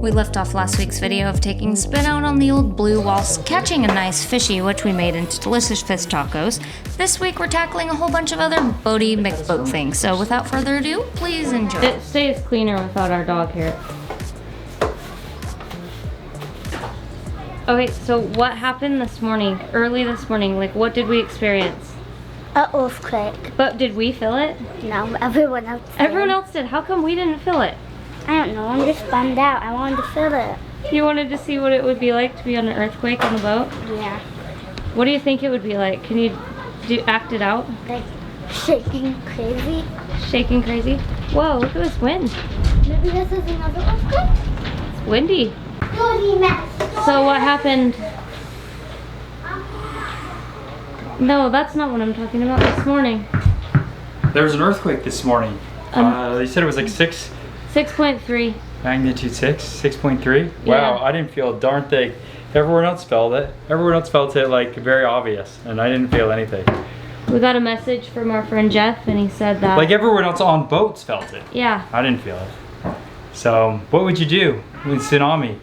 We left off last week's video of taking a spin out on the old blue whilst catching a nice fishy, which we made into delicious fish tacos. This week we're tackling a whole bunch of other boaty McBoat things, so without further ado, please enjoy. It stays cleaner without our dog here. Okay, so what happened this morning, early this morning? Like, what did we experience? An earthquake. But did we feel it? No, everyone else did. Everyone else did. How come we didn't feel it? I don't know, I'm just bummed out. I wanted to feel it. You wanted to see what it would be like to be on an earthquake on the boat? Yeah. What do you think it would be like? Can you act it out? Like, shaking crazy. Shaking crazy? Whoa, look at this wind. Maybe this is another earthquake? It's windy. Bloody mess. So what happened? No, that's not what I'm talking about this morning. There was an earthquake this morning. They said it was like 6.3. Magnitude 6.3. Yeah. Wow, I didn't feel a darn thing. Everyone else felt it. Everyone else felt it like very obvious, and I didn't feel anything. We got a message from our friend Jeff, and he said that. Like everyone else on boats felt it. Yeah. I didn't feel it. So, what would you do with tsunami?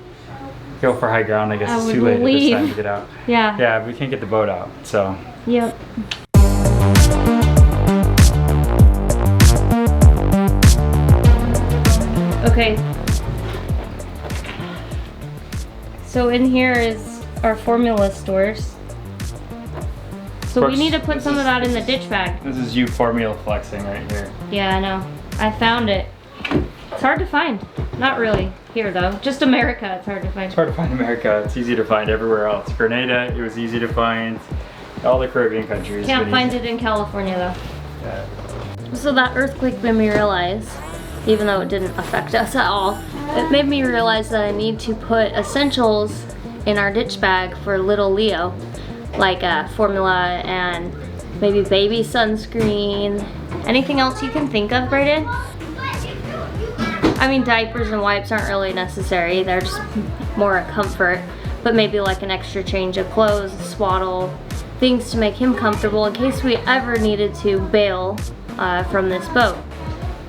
Go for high ground. I guess it's too late at this time to get out. Yeah. Yeah, we can't get the boat out. So. Yep. Okay. So in here is our formula stores. So we need to put some of that in the ditch bag. This is you formula flexing right here. Yeah, I know. I found it. It's hard to find. Not really here though. Just America, it's hard to find. It's hard to find America. It's easy to find everywhere else. Grenada, it was easy to find. All the Caribbean countries. Can't find it in California though. Yeah. So that earthquake made me realize, even though it didn't affect us at all, it made me realize that I need to put essentials in our ditch bag for little Leo. Like formula and maybe baby sunscreen. Anything else you can think of, Brayden? I mean, diapers and wipes aren't really necessary. They're just more a comfort. But maybe like an extra change of clothes, a swaddle, things to make him comfortable in case we ever needed to bail from this boat.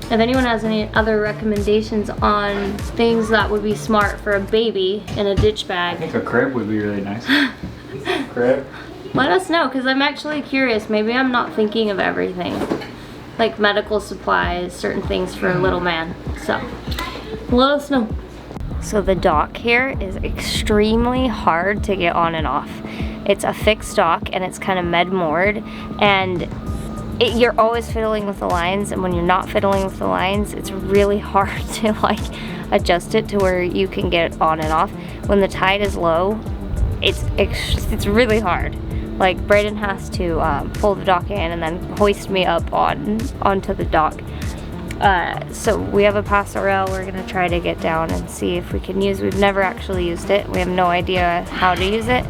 If anyone has any other recommendations on things that would be smart for a baby in a ditch bag. I think a crib would be really nice. Crib. Let us know, because I'm actually curious. Maybe I'm not thinking of everything. Like medical supplies, certain things for a little man. So, let us know. So the dock here is extremely hard to get on and off. It's a fixed dock and it's kind of med-moored, and you're always fiddling with the lines, and when you're not fiddling with the lines, it's really hard to like adjust it to where you can get on and off. When the tide is low, it's really hard. Like Brayden has to pull the dock in and then hoist me up onto the dock. So we have a passerelle we're gonna try to get down and see if we can use. We've never actually used it. We have no idea how to use it.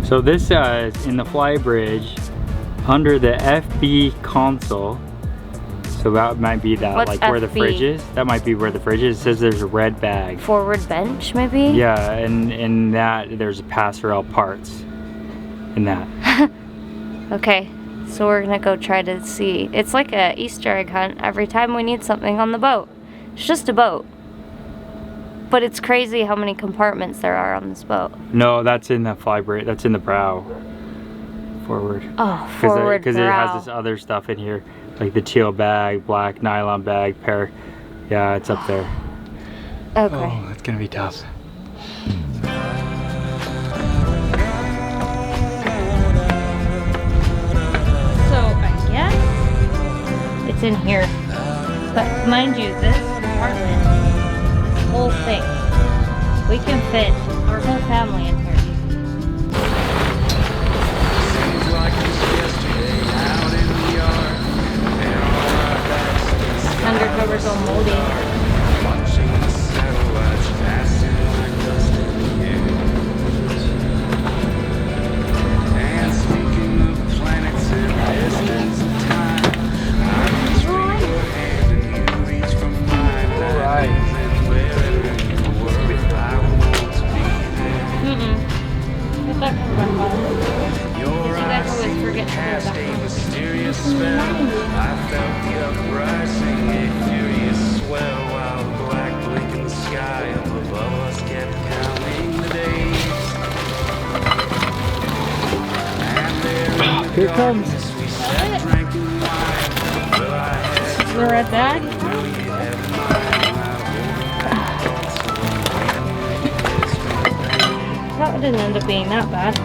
So this is in the fly bridge under the FB console. So that might be that. What's like where the FB? fridge is. That might be where the fridge is. It says there's a red bag. Forward bench, maybe? Yeah, and in that there's a passerelle parts in that. Okay, so we're gonna go try to see. It's like a Easter egg hunt every time we need something on the boat. It's just a boat. But it's crazy how many compartments there are on this boat. No, that's in the fly bridge. That's in the brow. Forward. Oh, forward Because it has this other stuff in here. Like the teal bag, black nylon bag, pair. Yeah, it's up there. Okay. Oh, that's gonna be tough. So I guess it's in here. But mind you, this apartment, this whole thing, we can fit our whole family in here. Undercover's all moldy. Sky up above. Here it comes. The red bag? That didn't end up being that bad.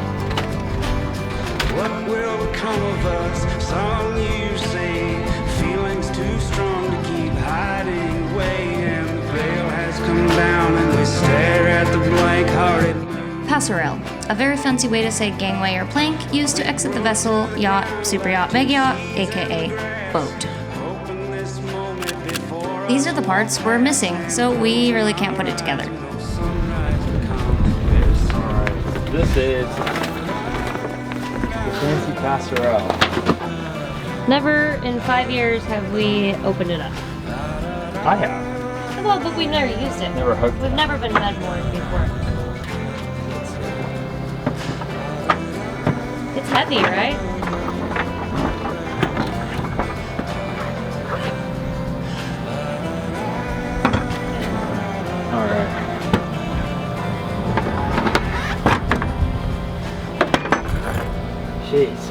What will become of us? Song you sing, feelings too strong to keep hiding away, and the veil has come down and we stare at the blank-hearted moon. Passerelle, a very fancy way to say gangway or plank used to exit the vessel, yacht, super yacht, mega yacht, aka boat. Hoping this moment before These are the parts we're missing, so we really can't put it together. sunrise becomes. Alright, this is the fancy passerelle. Never in 5 years have we opened it up. I have. Well, but we've never used it. Never hooked We've never been medmoored before. It's heavy, right? Alright. Jeez.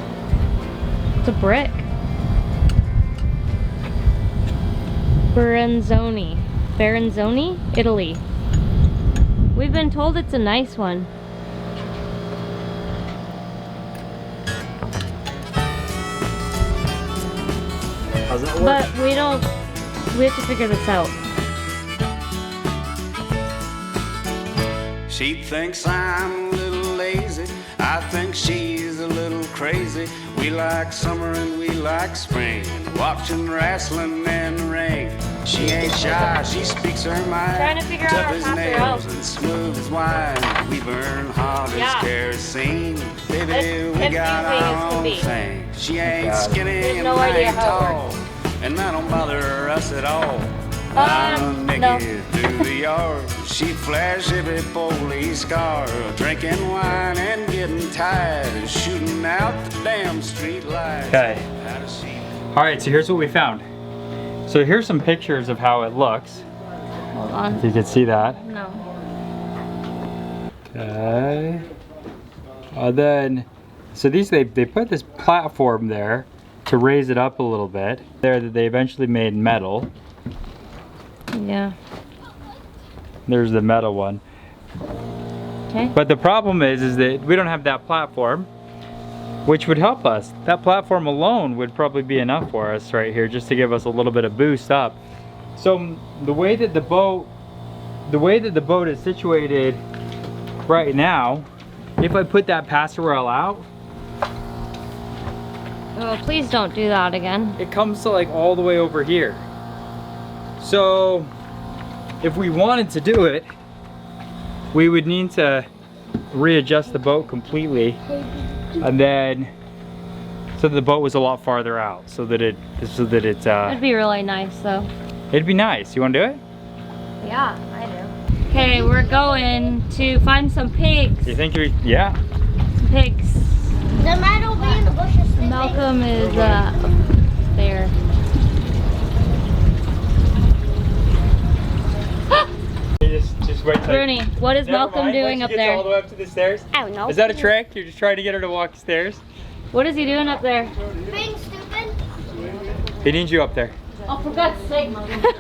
It's a brick. Baronzoni, Italy. We've been told it's a nice one. How's that work? But we have to figure this out. She thinks I'm a little lazy, I think she's a little crazy. We like summer and we like spring, watching wrestling in the ring. She ain't shy, she speaks her mind. Trying to figure out tough our as path nails out. and smooth as wine. We burn hot as Yeah. kerosene. Baby, It's we got confusing as our can own be. thing. She ain't Got it. skinny There's and no I idea ain't how it tall, and that don't bother us at all. I'm no. naked through the yard. She flash every police car, drinking wine and getting tired, shooting out the damn street lights. Okay. Alright, so here's what we found. So here's some pictures of how it looks. Hold on. If you can see that. No. Okay. Then, so these they put this platform there to raise it up a little bit. There that they eventually made metal. Yeah. There's the metal one. Okay. But the problem is that we don't have that platform, which would help us. That platform alone would probably be enough for us right here, just to give us a little bit of boost up. So the way that the boat is situated right now, if I put that passerelle out, Oh, please don't do that again. it comes to like all the way over here. So if we wanted to do it, we would need to readjust the boat completely, and then so the boat was a lot farther out, so that it's That'd be really nice, though. it'd be nice. You want to do it? Yeah, I do. Okay, we're going to find some pigs. You think you? Yeah. Some pigs. The man will be in the bushes. Malcolm is there. Just wait till. Rooney, what is Never Malcolm mind, doing once up she gets all there? the way up to the stairs. I don't know. Is that a trick? You're just trying to get her to walk the stairs? What is he doing up there? Being stupid. He needs you up there. Oh, for God's sake, Malcolm. Being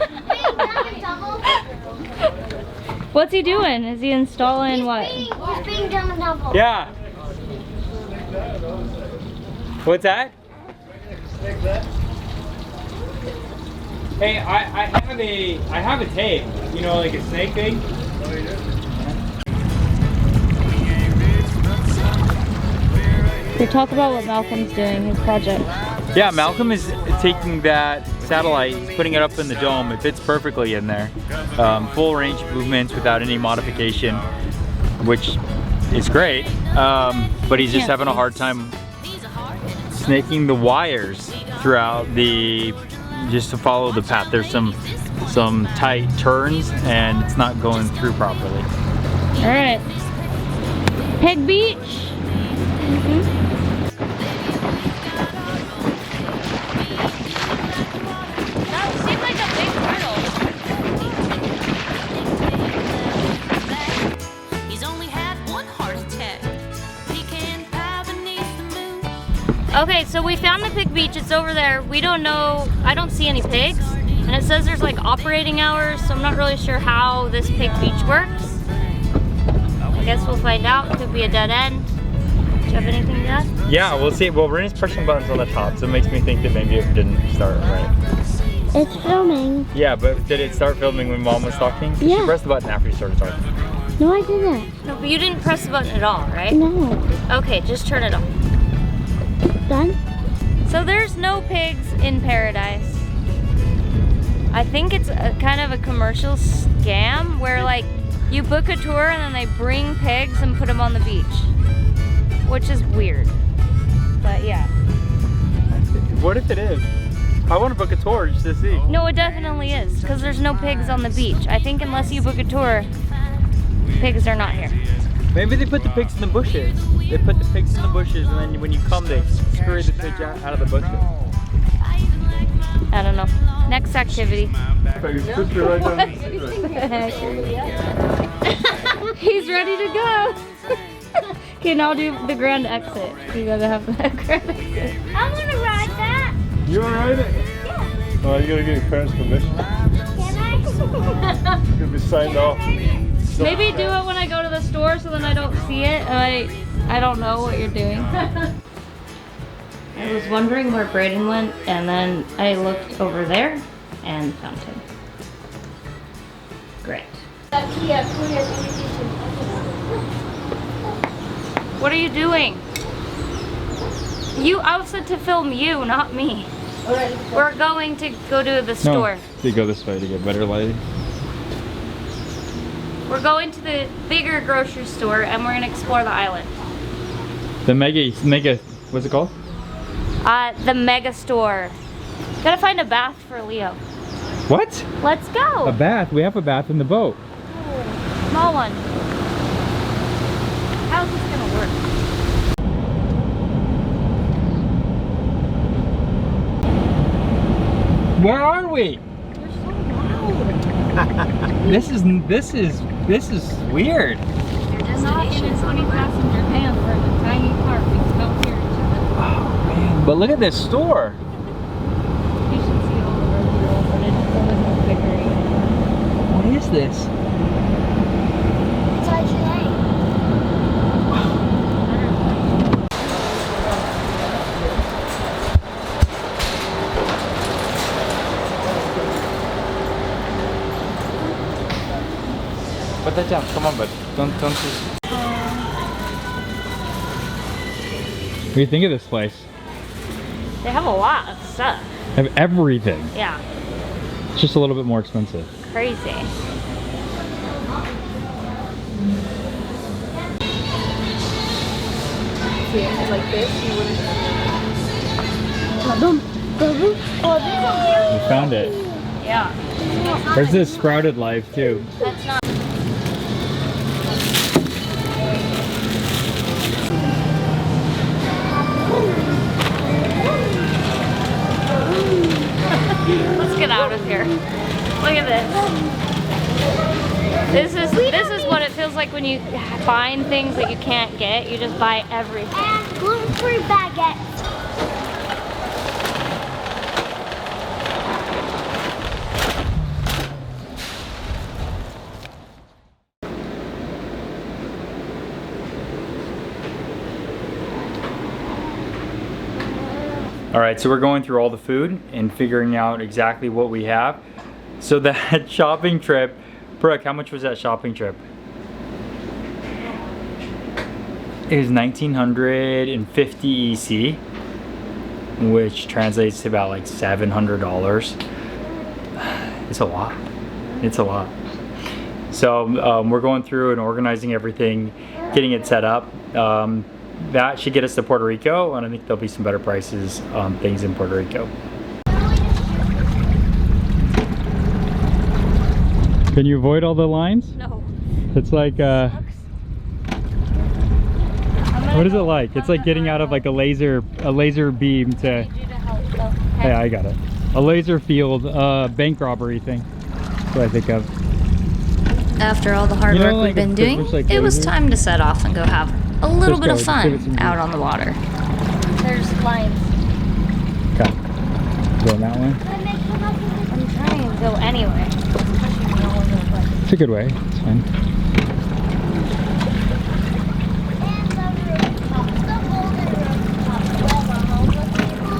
dumb and double. What's he doing? Is he installing He's what? being dumb and double. Yeah. What's that? Hey, I have a tape. You know, like a snake thing. So talk about what Malcolm's doing, his project. Yeah, Malcolm is taking that satellite, he's putting it up in the dome. It fits perfectly in there. Full range of movements without any modification, which is great. But he's just having a hard time snaking the wires throughout just to follow the path. There's some tight turns and it's not going through properly. All right. Pig Beach. That seemed like a big He's only had one heart attack. He can power beneath the moon. Okay, so we found the pig beach. It's over there. We don't know. I don't see any pigs. And it says there's like operating hours, so I'm not really sure how this pig beach works. I guess we'll find out. It could be a dead end. Do you have anything to add? Yeah, we'll see. Well, Renee's pushing buttons on the top, so it makes me think that maybe it didn't start right. It's filming. Yeah, but did it start filming when Mom was talking? Yeah. She pressed the button after you started talking. No, I didn't. No, but you didn't press the button at all, right? No. Okay, just turn it on. Done? So there's no pigs in paradise. I think it's a kind of a commercial scam where like you book a tour and then they bring pigs and put them on the beach, which is weird. But yeah. What if it is? I want to book a tour just to see. No, it definitely is because there's no pigs on the beach. I think unless you book a tour, pigs are not here. Maybe they put the pigs in the bushes. They put the pigs in the bushes and then when you come they scurry the pigs out of the bushes. I don't know. Next activity. He's ready to go. Okay, now do the grand exit. You gotta have the grand exit. I want to ride that. You wanna ride it? Yeah. Oh, you gotta get your parents' permission. Can I? It's gonna be signed off. Maybe do it when I go to the store so then I don't see it and I don't know what you're doing. I was wondering where Brayden went and then I looked over there and found him. Great. What are you doing? I was said to film you, not me. We're going to go to the store. No, you go this way to get better lighting. We're going to the bigger grocery store and we're gonna explore the island. The mega, what's it called? The mega store. Gotta find a bath for Leo. What? Let's go. A bath? We have a bath in the boat. Small one. How's this gonna work? Where are we? You're so loud. This is weird. You're just not in a 20-passenger van for a tiny car. We don't hear each other. Oh man! But look at this store. You should see all the road but it's no bigger. What is this? It's IGA. Put that down. Come on, bud. Don't just. What do you think of this place? They have a lot of stuff. Have everything. Yeah. It's just a little bit more expensive. Crazy. Like this, you wouldn't. We found it. Yeah. There's this sprouted life too. That's not. Let's get out of here. Look at this. This is what it feels like when you find things that you can't get. You just buy everything. And gluten-free baguette. All right, so we're going through all the food and figuring out exactly what we have. So that shopping trip, Brooke, how much was that shopping trip? It was 1950 EC, which translates to about like $700. It's a lot. It's a lot. So we're going through and organizing everything, getting it set up. That should get us to Puerto Rico, and I think there'll be some better prices on things in Puerto Rico. Can you avoid all the lines? No. It's like, what is it like? It's like getting out of like a laser beam to, hey, I got it. A laser field, bank robbery thing. That's what I think of. After all the hard work like we've been it's doing, like it was laser? time to set off and go have a little Just bit go, of just give it some fun out juice. on the water. There's lines. Okay. Going that way? I'm trying to go anyway. It's pushing me all over the place. It's a good way. It's fine.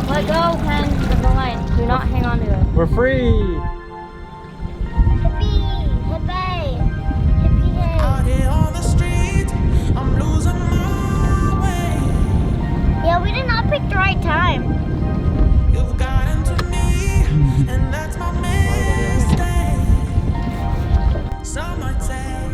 Let go, Ken, of the line. Do not hang on to it. We're free! Out here on the street, I'm losing my way. Yeah, we did not pick the right time. You've gotten to me, and that's my mistake. Some might say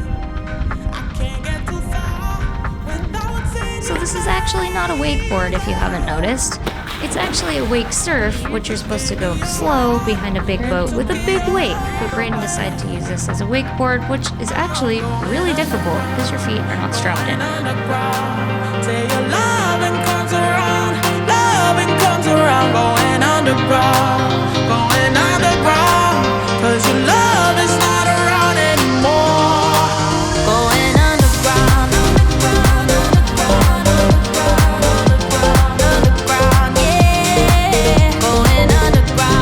I can't get too far without seeing. So this is actually not a wakeboard if you haven't noticed. It's actually a wake surf, which you're supposed to go slow behind a big boat with a big wake. But Brayden decided to use this as a wakeboard, which is actually really difficult because your feet are not strapped in. Say your loving comes around, going underground, 'cause your love is not around anymore. Going underground, yeah. Going underground,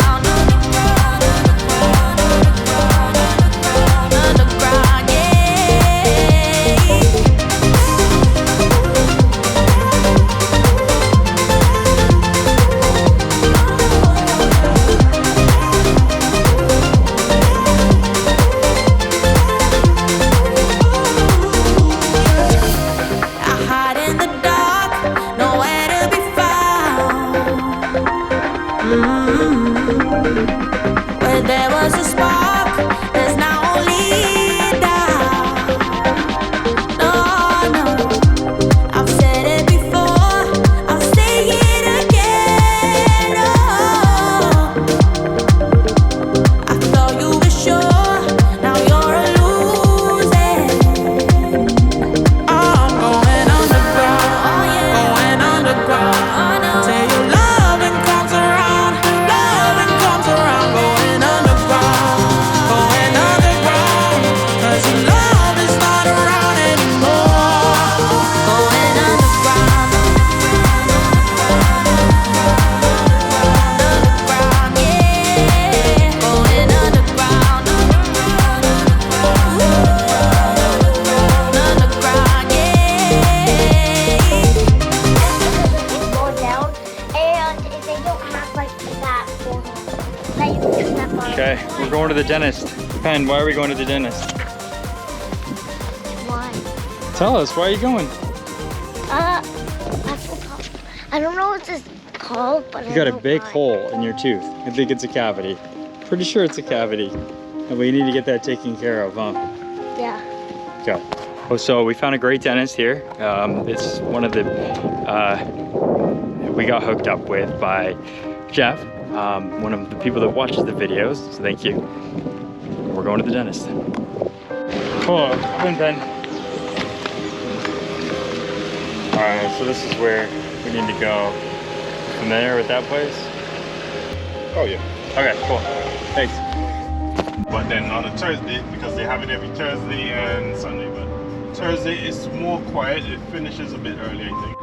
where there was a spark, there's now only doubt. No, no, I've said it before, I'll say it again. Oh, I thought you were sure, now you're a loser. I'm going underground, going underground. Say your loving comes around, going underground, 'cause your love is not around anymore. Going underground, yeah. Going underground, yeah. Go down, and if they don't have like that portal, that you can step on. Okay, we're going to the dentist. Pen, why are we going to the dentist? Why? Tell us, why are you going? I forgot. I don't know what this is called, but You got a big hole in your tooth. I think it's a cavity. Pretty sure it's a cavity. And we need to get that taken care of, huh? Yeah. Okay. Oh, so we found a great dentist here. It's one of the, we got hooked up with by Jeff, one of the people that watches the videos, so thank you. We're going to the dentist. Oh, Ben. All right, so this is where we need to go. Familiar with that place? Oh yeah. Okay, cool. Thanks. But then on a Thursday, because they have it every Thursday and Sunday, but Thursday is more quiet. It finishes a bit early, I think.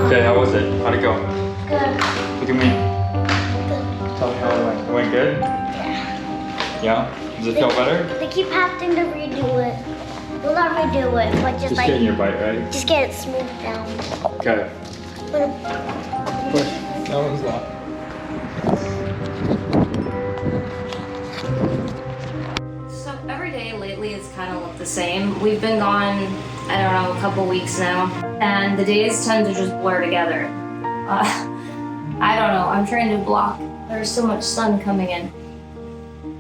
Okay, how was it? How'd it go? Good. Look at me. Tell me how it went. It went good? Yeah? Does it feel better? They keep having to redo it. Well, not redo it, but just Just like getting your bite right? just get it smoothed down. Okay. Push. That one's locked. So every day lately has kind of looked the same. We've been gone, I don't know, a couple weeks now, and the days tend to just blur together. I don't know, I'm trying to block. There's so much sun coming in.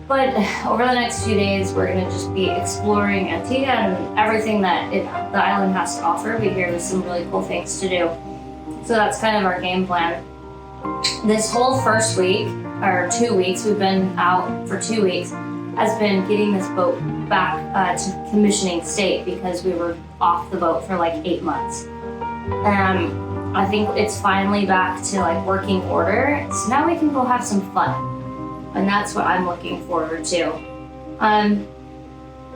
But over the next few days, we're gonna just be exploring Antigua and everything that the island has to offer. We hear there's some really cool things to do. So that's kind of our game plan. This whole first week, or 2 weeks, we've been out for 2 weeks. has been getting this boat back to commissioning state because we were off the boat for like 8 months. I think it's finally back to like working order, so now we can go have some fun. And that's what I'm looking forward to.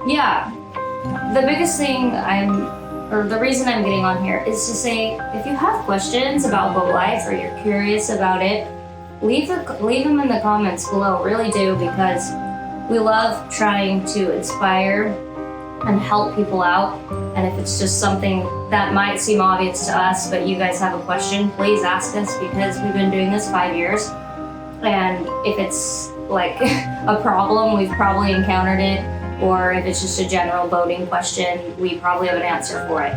Yeah, the biggest thing the reason I'm getting on here is to say, if you have questions about boat life or you're curious about it, leave them in the comments below, really do, because we love trying to inspire and help people out. And if it's just something that might seem obvious to us, but you guys have a question, please ask us, because we've been doing this 5 years. And if it's like a problem, we've probably encountered it, or if it's just a general boating question, we probably have an answer for it.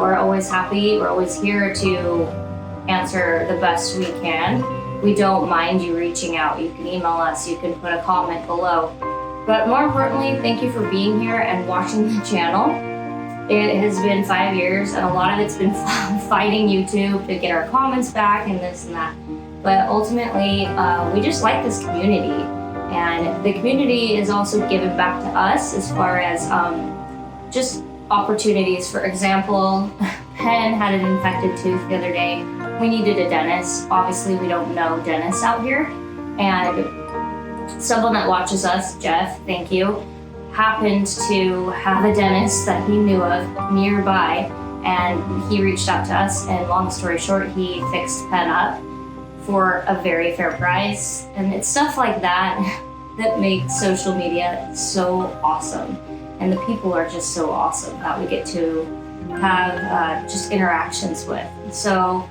We're always happy, we're always here to answer the best we can. We don't mind you reaching out. You can email us, you can put a comment below. But more importantly, thank you for being here and watching the channel. It has been 5 years, and a lot of it's been fighting YouTube to get our comments back and this and that. But ultimately, we just like this community. And the community is also given back to us as far as just opportunities. For example, Penn had an infected tooth the other day. We needed a dentist. Obviously, we don't know dentists out here. And someone that watches us, Jeff, thank you, happened to have a dentist that he knew of nearby, and he reached out to us, and long story short, he fixed Penn up for a very fair price. And it's stuff like that that makes social media so awesome. And the people are just so awesome that we get to have just interactions with. So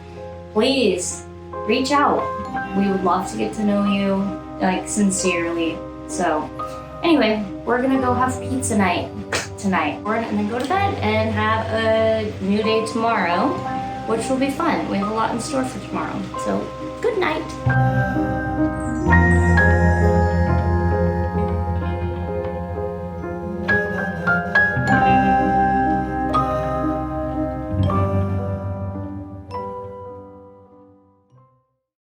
please reach out. We would love to get to know you, like, sincerely. So anyway, we're gonna go have pizza night tonight. We're gonna go to bed and have a new day tomorrow, which will be fun. We have a lot in store for tomorrow. So good night.